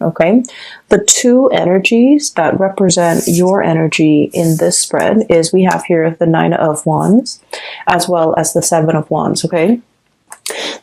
okay? The two energies that represent your energy in this spread is we have here the Nine of Wands as well as the Seven of Wands, okay?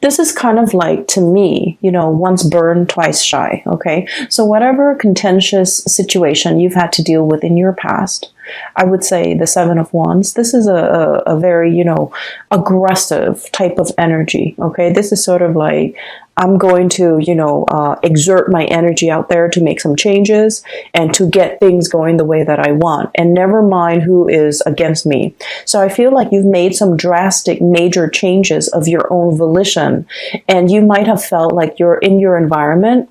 This is kind of like, to me, you know, once burned, twice shy, okay? So whatever contentious situation you've had to deal with in your past, I would say the Seven of Wands, this is a very, you know, aggressive type of energy, okay? This is sort of like, I'm going to, you know, exert my energy out there to make some changes and to get things going the way that I want, and never mind who is against me. So I feel like you've made some drastic major changes of your own volition, and you might have felt like you're in your environment,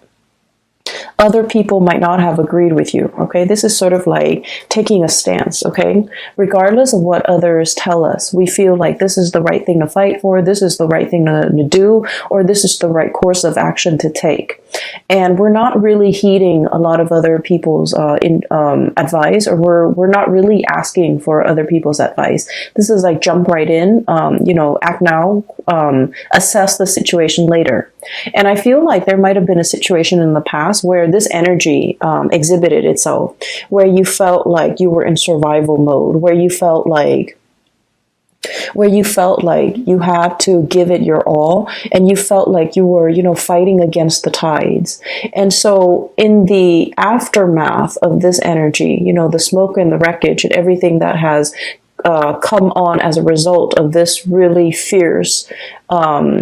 other people might not have agreed with you, okay? This is sort of like taking a stance, okay? Regardless of what others tell us, we feel like this is the right thing to fight for, this is the right thing to do, or this is the right course of action to take. And we're not really heeding a lot of other people's advice, or we're not really asking for other people's advice. This is like jump right in, you know, act now, assess the situation later. And I feel like there might have been a situation in the past where this energy exhibited itself, where you felt like you were in survival mode, where you felt like you had to give it your all, and you felt like you were, you know, fighting against the tides. And so in the aftermath of this energy, you know, the smoke and the wreckage and everything that has come on as a result of this really fierce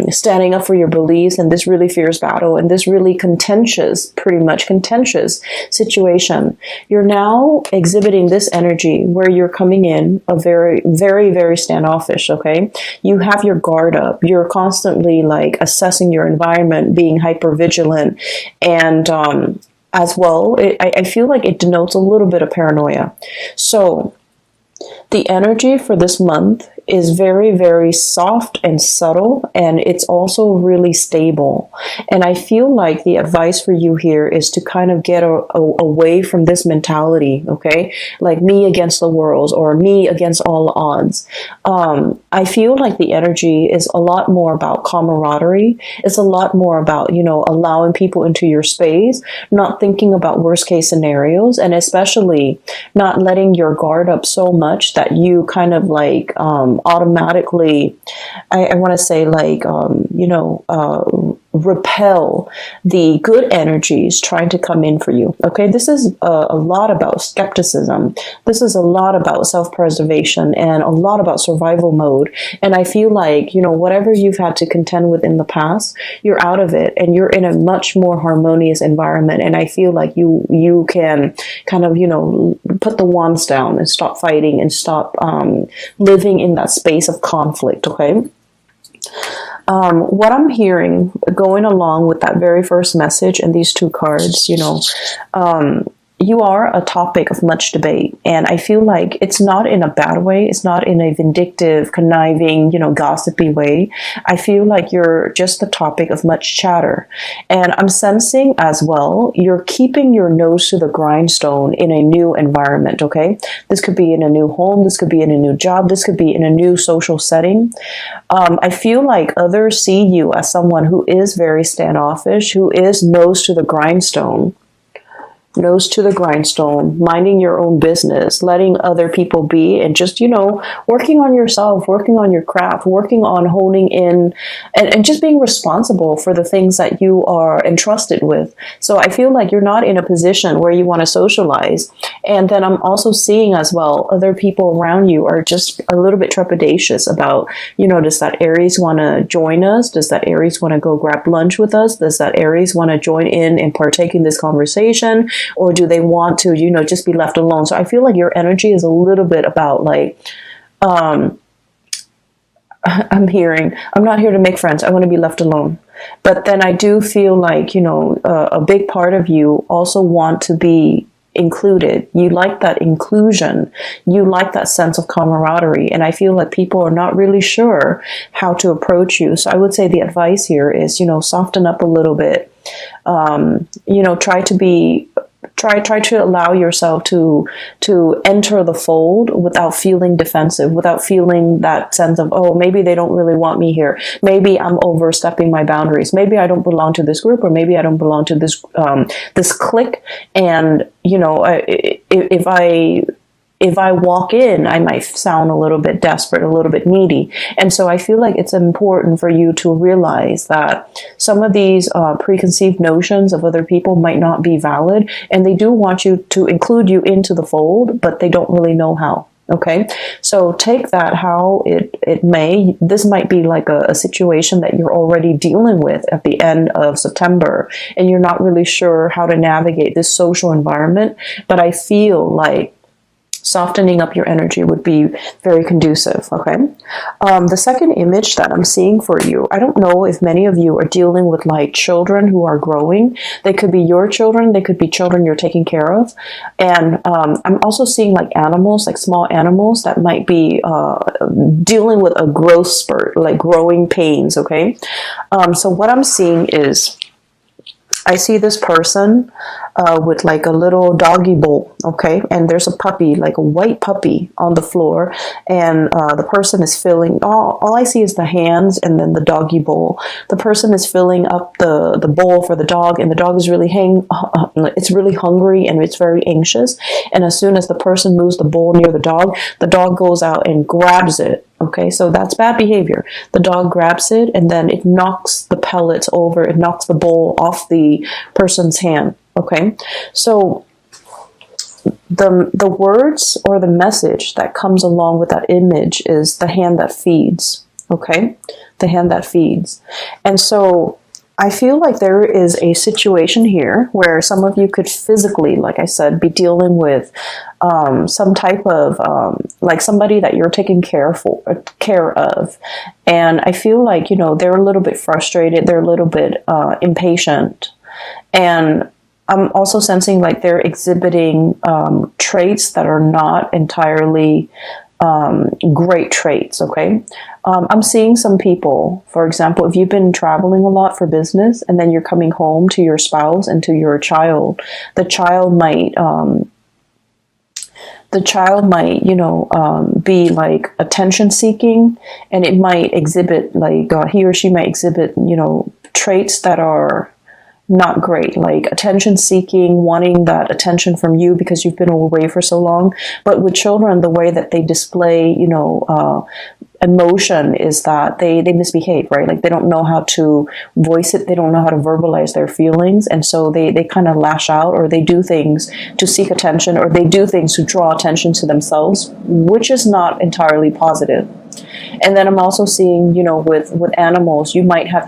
standing up for your beliefs, and this really fierce battle, and this really pretty much contentious situation, you're now exhibiting this energy where you're coming in a very, very, very standoffish, okay? You have your guard up. You're constantly like assessing your environment, being hyper vigilant, and as well, I feel like it denotes a little bit of paranoia. So the energy for this month is very, very soft and subtle, and it's also really stable. And I feel like the advice for you here is to kind of get away from this mentality, okay? Like me against the world, or me against all odds. I feel like the energy is a lot more about camaraderie. It's a lot more about, you know, allowing people into your space, not thinking about worst case scenarios, and especially not letting your guard up so much that you kind of like automatically, I want to say like, you know, repel the good energies trying to come in for you. Okay, this is a lot about skepticism. This is a lot about self-preservation and a lot about survival mode. And I feel like, you know, whatever you've had to contend with in the past, you're out of it and you're in a much more harmonious environment. And I feel like you can kind of, you know, put the wands down and stop fighting and stop living in that space of conflict. Okay. What I'm hearing going along with that very first message and these two cards, you know, you are a topic of much debate. And I feel like it's not in a bad way. It's not in a vindictive, conniving, you know, gossipy way. I feel like you're just the topic of much chatter. And I'm sensing as well, you're keeping your nose to the grindstone in a new environment, okay? This could be in a new home. This could be in a new job. This could be in a new social setting. I feel like others see you as someone who is very standoffish, who is nose to the grindstone. Nose to the grindstone, minding your own business, letting other people be, and just, you know, working on yourself, working on your craft, working on honing in, and just being responsible for the things that you are entrusted with. So I feel like you're not in a position where you want to socialize. And then I'm also seeing as well, other people around you are just a little bit trepidatious about, you know, does that Aries want to join us? Does that Aries want to go grab lunch with us? Does that Aries want to join in and partake in this conversation? Or do they want to, you know, just be left alone? So I feel like your energy is a little bit about like, I'm not here to make friends. I want to be left alone. But then I do feel like, you know, a big part of you also want to be included. You like that inclusion. You like that sense of camaraderie. And I feel like people are not really sure how to approach you. So I would say the advice here is, you know, soften up a little bit. You know, try try to allow yourself to enter the fold without feeling defensive, without feeling that sense of, oh, maybe they don't really want me here, maybe I'm overstepping my boundaries, maybe I don't belong to this group, or maybe I don't belong to this this clique, and if I walk in, I might sound a little bit desperate, a little bit needy. And so I feel like it's important for you to realize that some of these preconceived notions of other people might not be valid, and they do want you to include you into the fold, but they don't really know how. Okay, so take that how it may. This might be like a situation that you're already dealing with at the end of September, and you're not really sure how to navigate this social environment, but I feel like softening up your energy would be very conducive. Okay. The second image that I'm seeing for you, I don't know if many of you are dealing with like children who are growing. They could be your children. They could be children you're taking care of. And I'm also seeing like animals, like small animals that might be dealing with a growth spurt, like growing pains. Okay. So what I'm seeing is, I see this person with like a little doggy bowl, okay? And there's a puppy, like a white puppy on the floor, and the person is filling, all I see is the hands and then the doggy bowl. The person is filling up the bowl for the dog, and the dog is really it's really hungry and it's very anxious. And as soon as the person moves the bowl near the dog goes out and grabs it. Okay, so that's bad behavior. The dog grabs it and then it knocks the pellets over, it knocks the bowl off the person's hand. Okay, so the words or the message that comes along with that image is the hand that feeds. Okay, the hand that feeds. And so I feel like there is a situation here where some of you could physically, like I said, be dealing with some type of like somebody that you're taking care of. And I feel like, they're a little bit frustrated. They're a little bit impatient. And I'm also sensing like they're exhibiting traits that are not entirely great traits. Okay. I'm seeing some people, for example, if you've been traveling a lot for business and then you're coming home to your spouse and to your child, the child might, be like attention seeking, and it might exhibit like, he or she might exhibit, traits that are not great, like attention seeking, wanting that attention from you because you've been away for so long. But with children, the way that they display, emotion is that they misbehave, right? Like they don't know how to voice it. They don't know how to verbalize their feelings. And so they kind of lash out, or they do things to seek attention, or they do things to draw attention to themselves, which is not entirely positive. And then I'm also seeing, with animals, you might have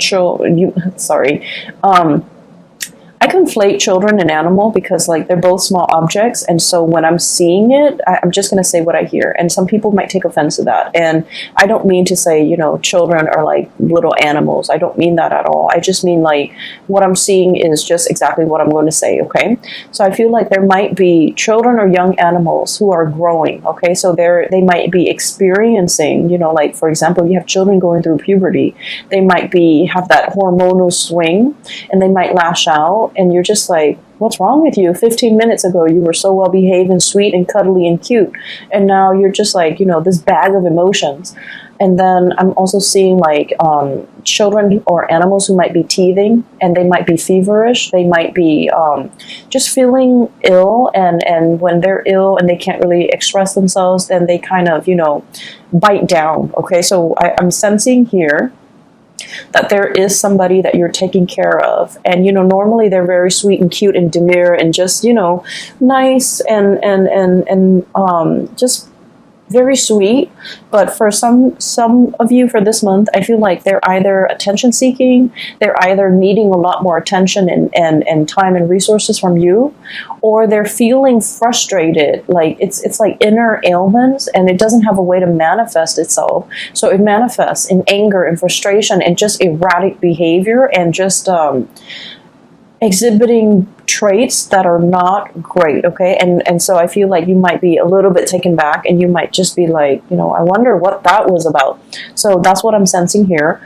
I conflate children and animal because like they're both small objects, and so when I'm seeing it, I'm just going to say what I hear, and some people might take offense to that. And I don't mean to say children are like little animals. I don't mean that at all. I just mean like what I'm seeing is just exactly what I'm going to say. Okay, so I feel like there might be children or young animals who are growing. Okay, so they might be experiencing, like for example, you have children going through puberty. They might have that hormonal swing, and they might lash out. And you're just like, what's wrong with you? 15 minutes ago, you were so well behaved and sweet and cuddly and cute. And now you're just like, this bag of emotions. And then I'm also seeing like children or animals who might be teething, and they might be feverish. They might be just feeling ill. And when they're ill and they can't really express themselves, then they kind of, bite down. Okay, so I'm sensing here that there is somebody that you're taking care of, and normally they're very sweet and cute and demure and just nice and just very sweet. But for some of you for this month, I feel like they're either attention seeking, they're either needing a lot more attention and time and resources from you, or they're feeling frustrated. Like it's like inner ailments, and it doesn't have a way to manifest itself. So it manifests in anger and frustration and just erratic behavior, and just exhibiting traits that are not great. Okay, and so I feel like you might be a little bit taken back, and you might just be like, I wonder what that was about. So that's what I'm sensing here.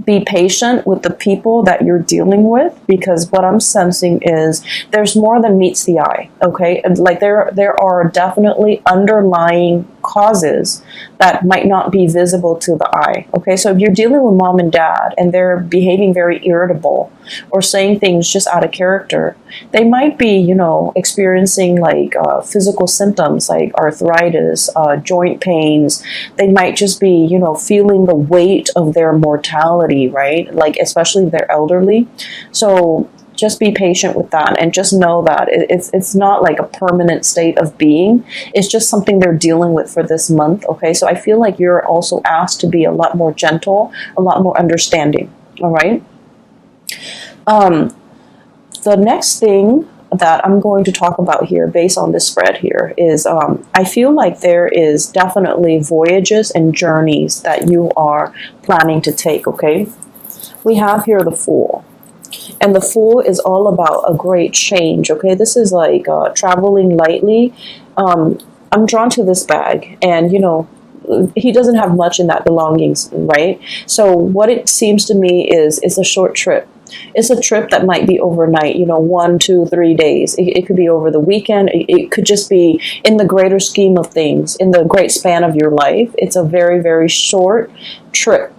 be patient with the people that you're dealing with, because what I'm sensing is there's more than meets the eye. Okay, and like there are definitely underlying causes that might not be visible to the eye. Okay, so if you're dealing with mom and dad and they're behaving very irritable or saying things just out of character, they might be, you know, experiencing like physical symptoms like arthritis, joint pains. They might just be, you know, feeling the weight of their mortality, right? Like especially if they're elderly. So just be patient with that, and just know that it's not like a permanent state of being. It's just something they're dealing with for this month. Okay, so I feel like you're also asked to be a lot more gentle, a lot more understanding. All right. The next thing that I'm going to talk about here based on this spread here is I feel like there is definitely voyages and journeys that you are planning to take. Okay, we have here the Fool. And the Fool is all about a great change. Okay, this is like traveling lightly. I'm drawn to this bag, and you know, he doesn't have much in that belongings, right? So what it seems to me is it's a short trip. It's a trip that might be overnight, you know, 1, 2, 3 days. It could be over the weekend. It could just be in the greater scheme of things, in the great span of your life. It's a very, very short trip.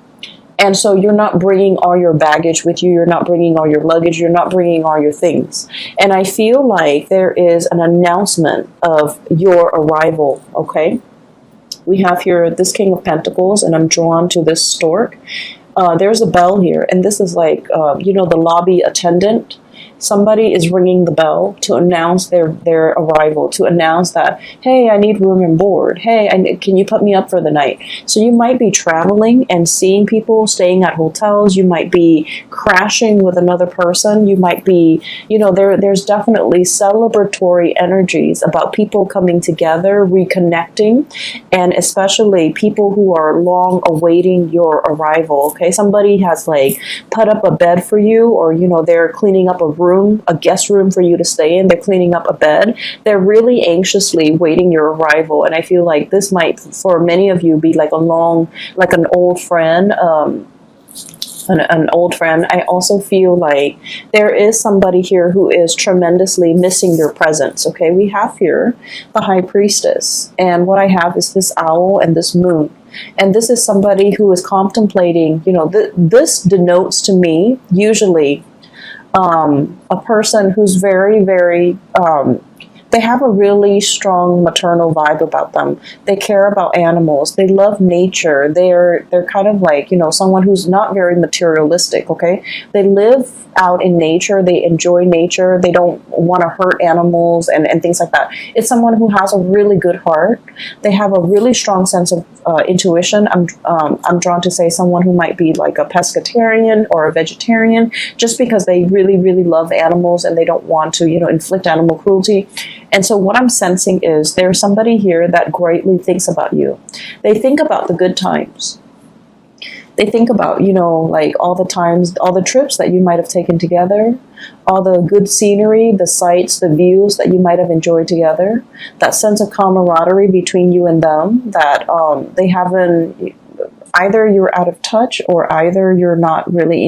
And so you're not bringing all your baggage with you. You're not bringing all your luggage. You're not bringing all your things. And I feel like there is an announcement of your arrival, okay? We have here this King of Pentacles, and I'm drawn to this stork. There's a bell here, and this is like, you know, the lobby attendant. Somebody is ringing the bell to announce their arrival, to announce that, hey, I need room and board. Hey, can you put me up for the night? So you might be traveling and seeing people staying at hotels. You might be crashing with another person. You might be, you know, there's definitely celebratory energies about people coming together, reconnecting, and especially people who are long awaiting your arrival. Okay, somebody has like put up a bed for you, or, you know, they're cleaning up a guest room for you to stay in. They're cleaning up a bed. They're really anxiously waiting your arrival. And I feel like this might, for many of you, be like an old friend, an old friend. I also feel like there is somebody here who is tremendously missing your presence. Okay, we have here the High Priestess, and what I have is this owl and this moon. And this is somebody who is contemplating, you know, this denotes to me usually a person who's very, very, they have a really strong maternal vibe about them. They care about animals. They love nature. They're kind of like, you know, someone who's not very materialistic, okay? They live out in nature. They enjoy nature. They don't want to hurt animals and things like that. It's someone who has a really good heart. They have a really strong sense of intuition. I'm drawn to say someone who might be like a pescatarian or a vegetarian, just because they really, really love animals and they don't want to, you know, inflict animal cruelty. And so what I'm sensing is there's somebody here that greatly thinks about you. They think about the good times. They think about, you know, like all the times, all the trips that you might have taken together, all the good scenery, the sights, the views that you might have enjoyed together, that sense of camaraderie between you and them, that they haven't, either you're out of touch or either you're not really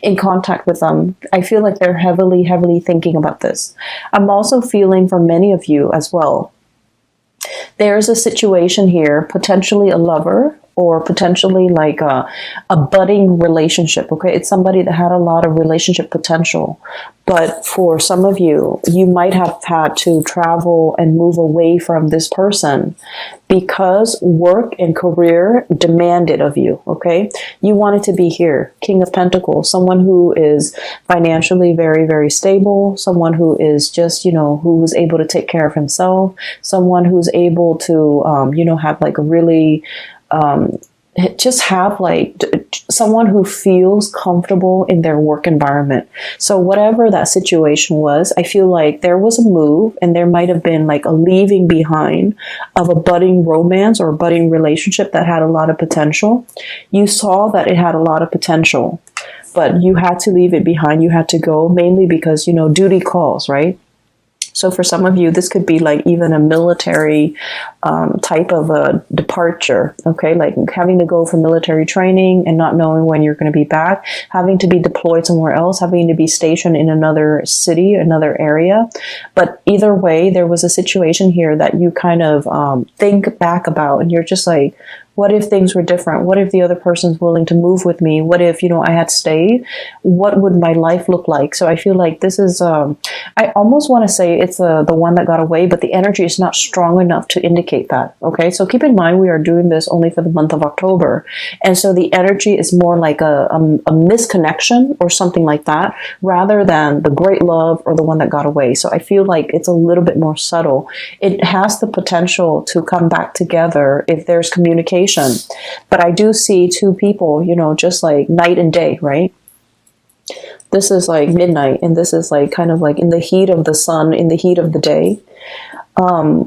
in contact with them. I feel like they're heavily, heavily thinking about this. I'm also feeling for many of you as well, there's a situation here, potentially a lover, or potentially like a budding relationship, okay? It's somebody that had a lot of relationship potential. But for some of you, you might have had to travel and move away from this person because work and career demanded of you, okay? You wanted to be here. King of Pentacles, someone who is financially very, very stable, someone who is just, you know, who's able to take care of himself, someone who's able to, you know, have like a really, just have like someone who feels comfortable in their work environment. So whatever that situation was, I feel like there was a move and there might have been like a leaving behind of a budding romance or a budding relationship that had a lot of potential. You saw that it had a lot of potential, but you had to leave it behind. You had to go mainly because, you know, duty calls, right? So for some of you, this could be like even a military type of a departure, okay? Like having to go for military training and not knowing when you're going to be back, having to be deployed somewhere else, having to be stationed in another city, another area. But either way, there was a situation here that you kind of think back about, and you're just like, what if things were different? What if the other person's willing to move with me? What if, I had stayed? What would my life look like? So I feel like this is, I almost want to say it's the one that got away, but the energy is not strong enough to indicate that. Okay. So keep in mind, we are doing this only for the month of October. And so the energy is more like a misconnection or something like that, rather than the great love or the one that got away. So I feel like it's a little bit more subtle. It has the potential to come back together if there's communication. But I do see two people, just like night and day, right? This is like midnight, and this is like kind of like in the heat of the sun, in the heat of the day.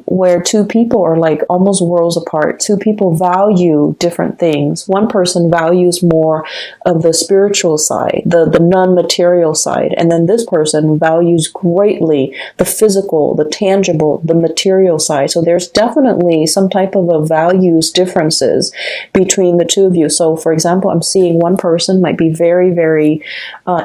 Where two people are like almost worlds apart. Two people value different things. One person values more of the spiritual side, the non-material side. And then this person values greatly the physical, the tangible, the material side. So there's definitely some type of a values differences between the two of you. So for example, I'm seeing one person might be very, very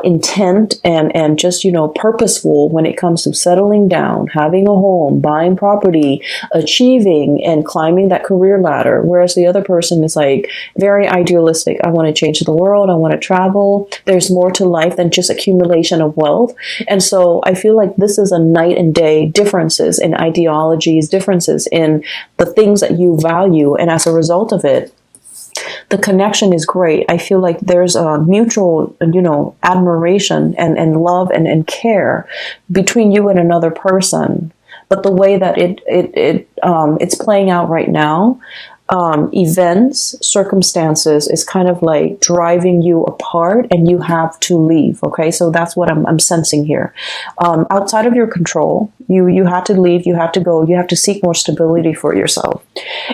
intent and just, purposeful when it comes to settling down, having a home, buying property, achieving and climbing that career ladder, whereas the other person is like very idealistic. I want to change the world. I want to travel. There's more to life than just accumulation of wealth. And so I feel like this is a night and day differences in ideologies, differences in the things that you value. And as a result of it, the connection is great. I feel like there's a mutual, admiration and love and care between you and another person. But the way that it's playing out right now, events, circumstances is kind of like driving you apart, and you have to leave. Okay, so that's what I'm sensing here. Outside of your control, you have to leave. You have to go. You have to seek more stability for yourself.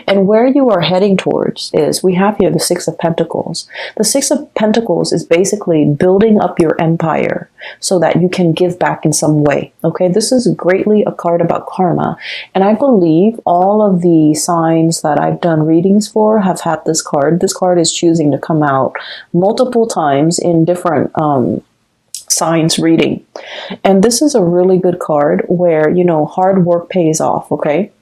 And where you are heading towards is, we have here the Six of Pentacles. The Six of Pentacles is basically building up your empire so that you can give back in some way. Okay, this is greatly a card about karma. And I believe all of the signs that I've done readings for have had this card. This card is choosing to come out multiple times in different signs reading. And this is a really good card where, hard work pays off, okay?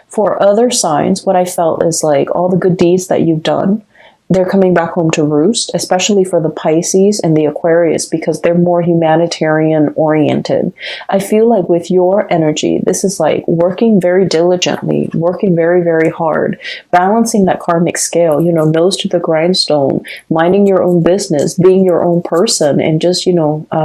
For other signs, what I felt is like all the good deeds that you've done, they're coming back home to roost, especially for the Pisces and the Aquarius, because they're more humanitarian oriented. I feel like with your energy, this is like working very diligently, working very, very hard, balancing that karmic scale, nose to the grindstone, minding your own business, being your own person, and just,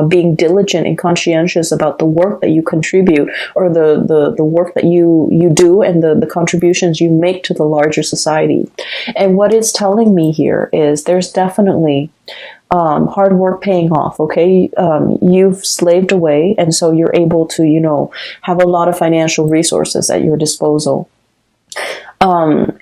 being diligent and conscientious about the work that you contribute, or the work that you do, and the contributions you make to the larger society. And what it's telling me here is there's definitely hard work paying off. Okay, you've slaved away, and so you're able to have a lot of financial resources at your disposal.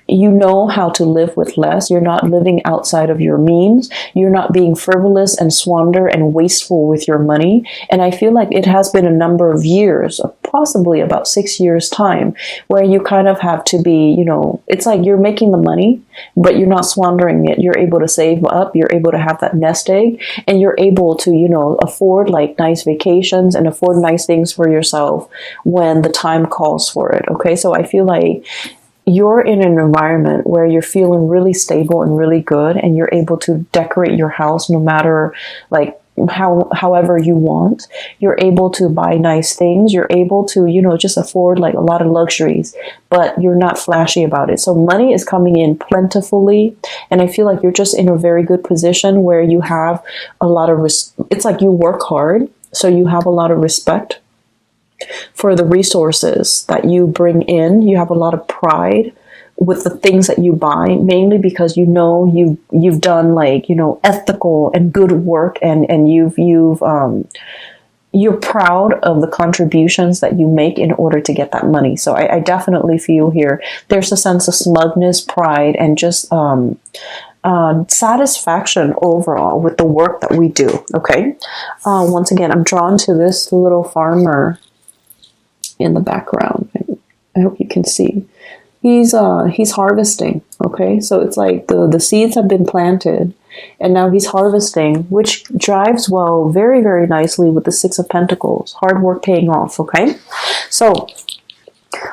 You know how to live with less. You're not living outside of your means. You're not being frivolous and squander and wasteful with your money. And I feel like it has been a number of years, possibly about 6 years time, where you kind of have to be, it's like you're making the money, but you're not squandering it. You're able to save up. You're able to have that nest egg, and you're able to, afford like nice vacations and afford nice things for yourself when the time calls for it. Okay. So I feel like you're in an environment where you're feeling really stable and really good, and you're able to decorate your house no matter like however you want. You're able to buy nice things. You're able to, just afford like a lot of luxuries, but you're not flashy about it. So money is coming in plentifully. And I feel like you're just in a very good position where you have a lot of, it's like you work hard. So you have a lot of respect for the resources that you bring in. You have a lot of pride with the things that you buy, mainly because you've done like ethical and good work, and you're proud of the contributions that you make in order to get that money. So I definitely feel here there's a sense of smugness, pride, and just satisfaction overall with the work that we do. Okay, once again, I'm drawn to this little farmer in the background. I hope you can see. He's harvesting, okay? So it's like the seeds have been planted, and now he's harvesting, which drives well very, very nicely with the Six of Pentacles. Hard work paying off, okay? So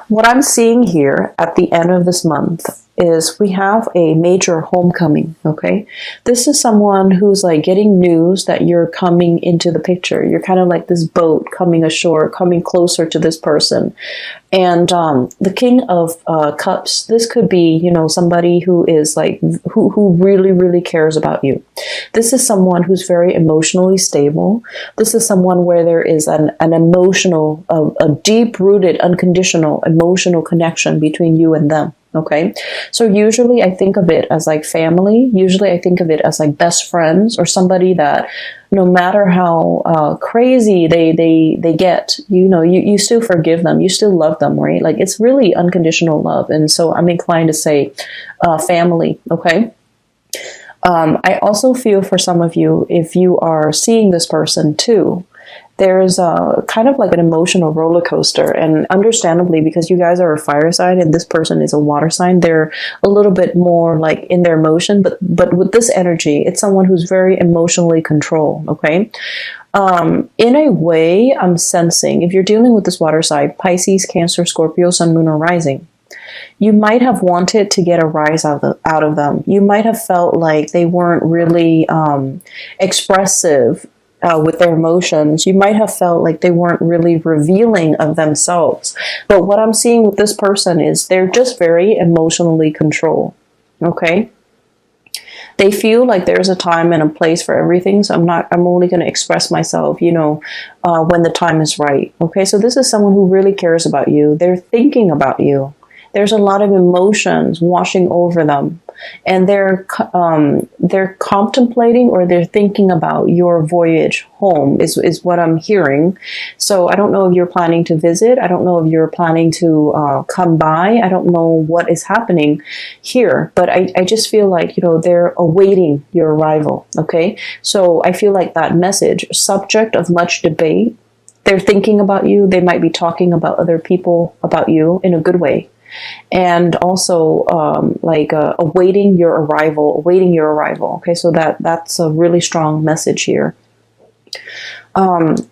what I'm seeing here at the end of this month is we have a major homecoming, okay? This is someone who's like getting news that you're coming into the picture. You're kind of like this boat coming ashore, coming closer to this person. And the King of Cups, this could be, you know, somebody who is like, who really, really cares about you. This is someone who's very emotionally stable. This is someone where there is an emotional, a deep-rooted, unconditional emotional connection between you and them. Okay, so usually I think of it as like family. Usually I think of it as like best friends, or somebody that no matter how crazy they get, you know, you still forgive them, you still love them, right? Like it's really unconditional love. And so I'm inclined to say family, okay? I also feel for some of you, if you are seeing this person too, there's a kind of like an emotional roller coaster, and understandably, because you guys are a fire sign and this person is a water sign, they're a little bit more like in their emotion, but with this energy, it's someone who's very emotionally controlled, okay? In a way, I'm sensing, if you're dealing with this water sign, Pisces, Cancer, Scorpio, Sun, Moon, or Rising, you might have wanted to get a rise out of them. You might have felt like they weren't really expressive with their emotions. You might have felt like they weren't really revealing of themselves. But what I'm seeing with this person is they're just very emotionally controlled. Okay? They feel like there's a time and a place for everything. So I'm only going to express myself, you know, when the time is right. Okay? So this is someone who really cares about you. They're thinking about you. There's a lot of emotions washing over them, and they're contemplating, or they're thinking about your voyage home is what I'm hearing. So I don't know if you're planning to visit. I don't know if you're planning to come by. I don't know what is happening here, but I just feel like, you know, they're awaiting your arrival. Okay. So I feel like that message, subject of much debate, they're thinking about you. They might be talking about other people about you in a good way. And also awaiting your arrival, Okay, so that's a really strong message here. In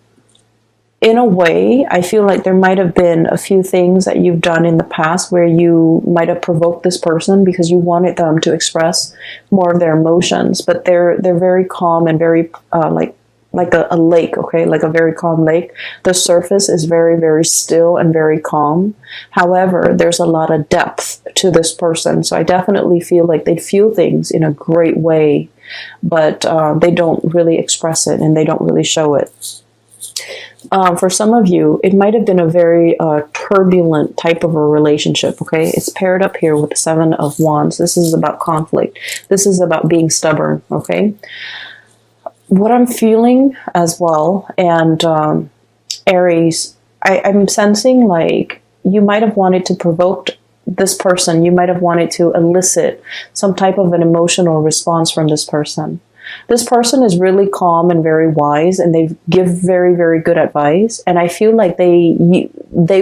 a way, I feel like there might have been a few things that you've done in the past where you might have provoked this person because you wanted them to express more of their emotions, but they're very calm and very like a lake, okay, like a very calm lake. The surface is very, very still and very calm. However, there's a lot of depth to this person. So I definitely feel like they feel things in a great way, but they don't really express it and they don't really show it. For some of you, it might have been a very turbulent type of a relationship, okay? It's paired up here with the Seven of Wands. This is about conflict. This is about being stubborn, okay? What I'm feeling as well, and Aries, I'm sensing like you might have wanted to provoke this person. You might have wanted to elicit some type of an emotional response from this person. This person is really calm and very wise, and they give very, very good advice. And I feel like they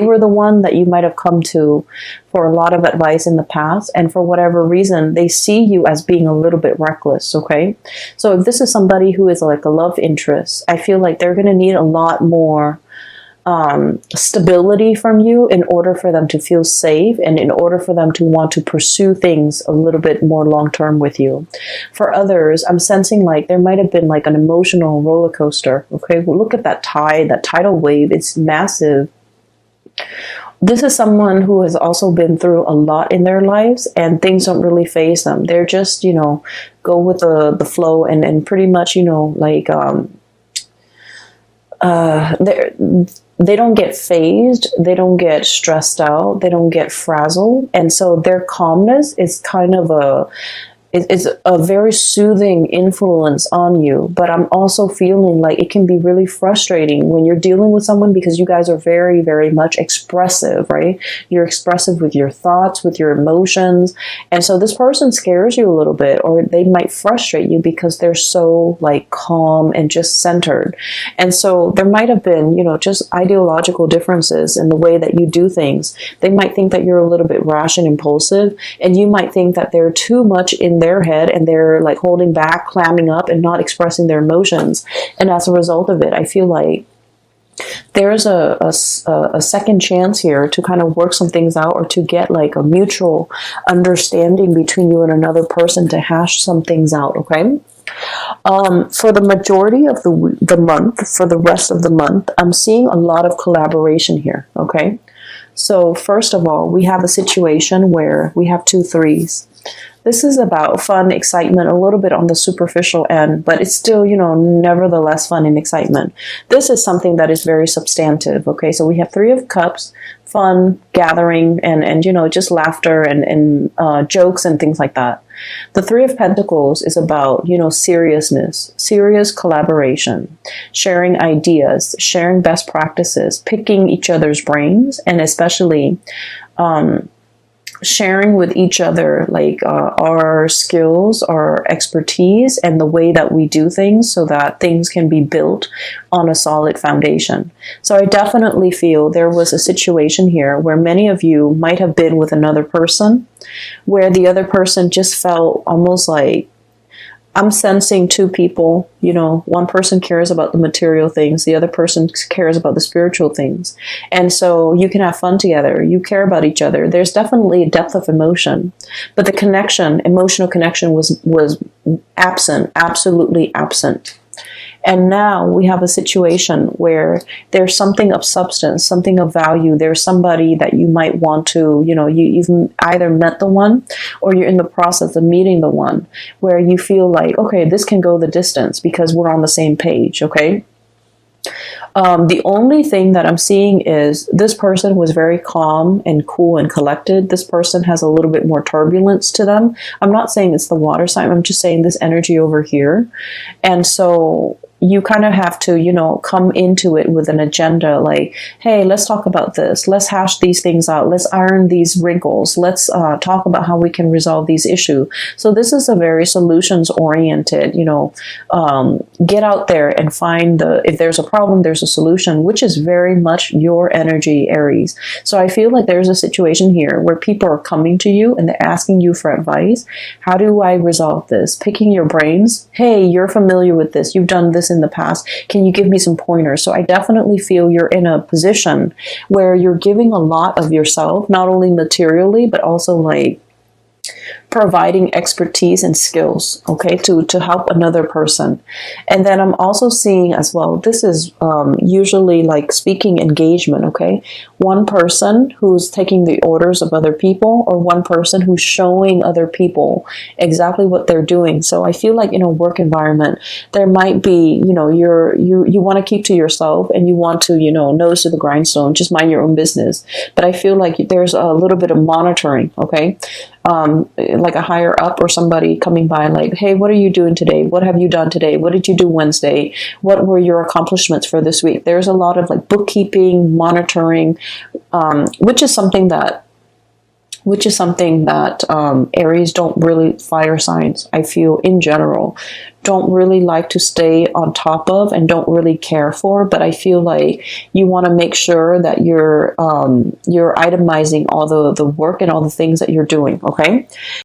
were the one that you might have come to for a lot of advice in the past. And for whatever reason, they see you as being a little bit reckless, okay? So if this is somebody who is like a love interest, I feel like they're going to need a lot more stability from you in order for them to feel safe and in order for them to want to pursue things a little bit more long-term with you. For others, I'm sensing like there might have been like an emotional roller coaster. Okay, well, look at that tide, that tidal wave. It's massive. This is someone who has also been through a lot in their lives, and things don't really faze them. They're just, you know, go with the flow and pretty much, you know, like they don't get phased, they don't get stressed out, they don't get frazzled, and so their calmness is kind of it's a very soothing influence on you, but I'm also feeling like it can be really frustrating when you're dealing with someone, because you guys are very, very much expressive, right? You're expressive with your thoughts, with your emotions. And so this person scares you a little bit, or they might frustrate you because they're so like calm and just centered. And so there might have been, you know, just ideological differences in the way that you do things. They might think that you're a little bit rash and impulsive, and you might think that they're too much in their head and they're like holding back, clamming up, and not expressing their emotions. And as a result of it, I feel like there's a second chance here to kind of work some things out, or to get like a mutual understanding between you and another person, to hash some things out, okay? For the majority of the month, for the rest of the month, I'm seeing a lot of collaboration here, okay? So first of all, we have a situation where we have 2 3s. This is about fun, excitement, a little bit on the superficial end, but it's still, you know, nevertheless fun and excitement. This is something that is very substantive, okay? So we have 3 of Cups, fun, gathering, and you know, just laughter and jokes and things like that. The 3 of Pentacles is about, you know, seriousness, serious collaboration, sharing ideas, sharing best practices, picking each other's brains, and especially sharing with each other like our skills, our expertise, and the way that we do things, so that things can be built on a solid foundation. So I definitely feel there was a situation here where many of you might have been with another person, where the other person just felt almost like, I'm sensing 2 people, you know, one person cares about the material things, the other person cares about the spiritual things. And so you can have fun together, you care about each other. There's definitely a depth of emotion, but the connection, emotional connection was absent, absolutely absent. And now we have a situation where there's something of substance, something of value. There's somebody that you might want to, you know, you've either met the one, or you're in the process of meeting the one, where you feel like, okay, this can go the distance because we're on the same page, okay? The only thing that I'm seeing is this person was very calm and cool and collected. This person has a little bit more turbulence to them. I'm not saying it's the water sign. I'm just saying this energy over here. And so you kind of have to, you know, come into it with an agenda, like, hey, let's talk about this. Let's hash these things out. Let's iron these wrinkles. Let's talk about how we can resolve these issues. So this is a very solutions oriented, you know, get out there and find if there's a problem, there's a solution, which is very much your energy, Aries. So I feel like there's a situation here where people are coming to you and they're asking you for advice. How do I resolve this? Picking your brains. Hey, you're familiar with this. You've done this in the past. Can you give me some pointers? So I definitely feel you're in a position where you're giving a lot of yourself, not only materially, but also like providing expertise and skills, okay, to help another person. And then I'm also seeing as well, this is usually like speaking engagement, okay? One person who's taking the orders of other people, or one person who's showing other people exactly what they're doing. So I feel like in a work environment, there might be, you know, you want to keep to yourself, and you want to, you know, nose to the grindstone, just mind your own business. But I feel like there's a little bit of monitoring, okay? Like a higher up or somebody coming by, like, hey, what are you doing today? What have you done today? What did you do Wednesday? What were your accomplishments for this week? There's a lot of like bookkeeping, monitoring, which is something that Aries don't really, fire signs, I feel in general, don't really like to stay on top of and don't really care for. But I feel like you want to make sure that you're itemizing all the work and all the things that you're doing, okay?